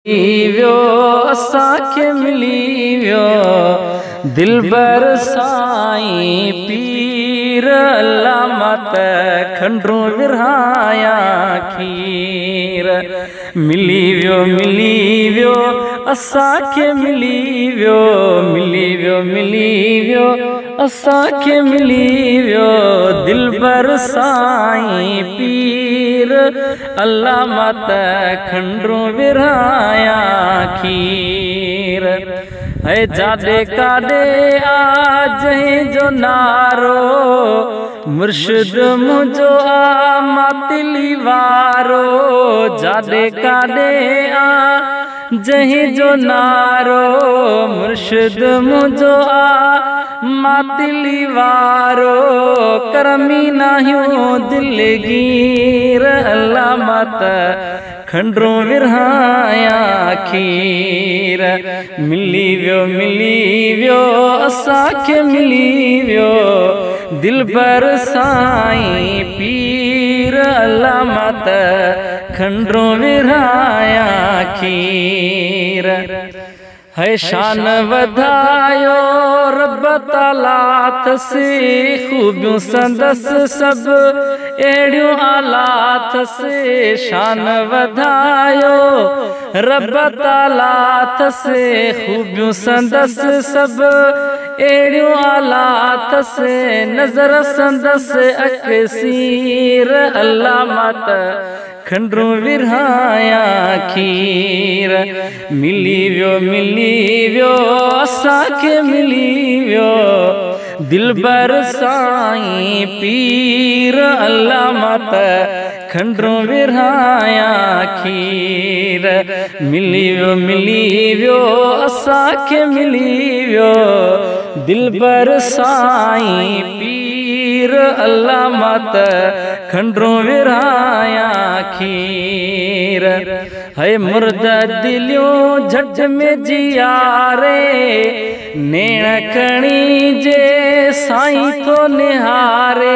वियो असांखे मिली वियो दिलबर साईं पीर अल्लामा त खंडरू विरहाया खीर मिली वियो असांखे मिली वियो असांखे मिली वियो दिलबर साईं पीर अल्लामा त खंडरू विरहाया खीर है जादे कादे आज जो नारो मुर्शिद मुझो आ मातिली वारो जादे कादे आ जही जो नारो मुर्शिद मुझो आ मातिली वारो करमी नाहियो दिलगीर अल्लामा त खंडरू विरहाया खीर मिली वियो असांखे मिली वियो दिलबर साईं पीर अल्लामा त खंडरू विरहाया खीर है शान वधायो रब तालात से खूबियों संदस सब एड़ियों आलात से शान वधायो रब तालात से खूबियों संदस सब एड़ियों आलात से नजर संदस अकसीर अल्लामा त खंडरू विरहाया खीर मिली वियो असांखे मिली वियो दिलबर साईं पीर अल्लामा त खंडरू विरहाया खीर मिली वियो असांखे मिली वियो दिलबर साईं पीर अल्लामा त खंडरू विरहाया खीर है मुर्द दिलियों झट में जियारे नेण खणी जे साईं तो निहारे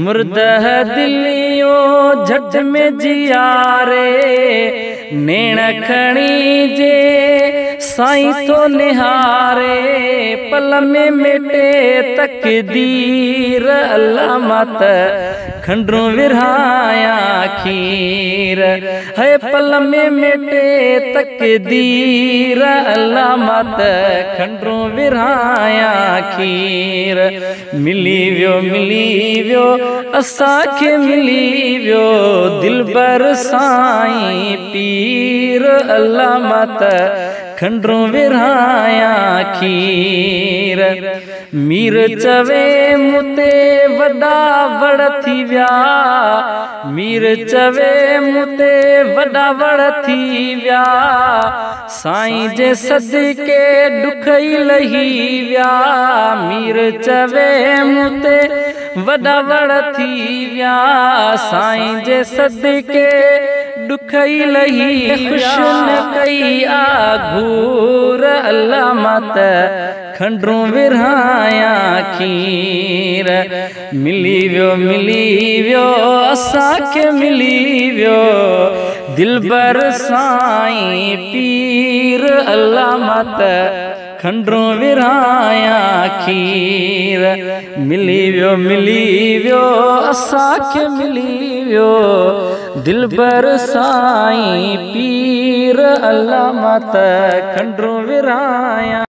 मुर्द दिलियों झट में जियारे नेण खणी जे साईं तो निहारे पल में मिटे तकदीर अल्लामा त खंडरू विरहाया खीर है पल में मिटे तकदीर अल्लामा त खंडरू विरहाया खीर मिली वियो असांखे मिली वियो दिलबर साईं पीर अल्लामा त खंडरू विरहाया खीर मीर चवे मुते वॾा वड़ थी विया मीर चवे मुते वॾा वड़ थी विया साईं जे सदके दुख ई लही विया मीर चवे मुते वॾा वड़ थी विया साईं जे सदके दुख ई लही खुश न कई आघूर अल्लामा त खंडरू विरहाया खीर मिली वियो असांखे मिली वियो दिलबर साईं पीर अल्लामा त खंडरू विरहाया खीर मिली वियो असांखे मिली वियो दिलबर साईं पीर अल्लामा त खंडरू विरहाया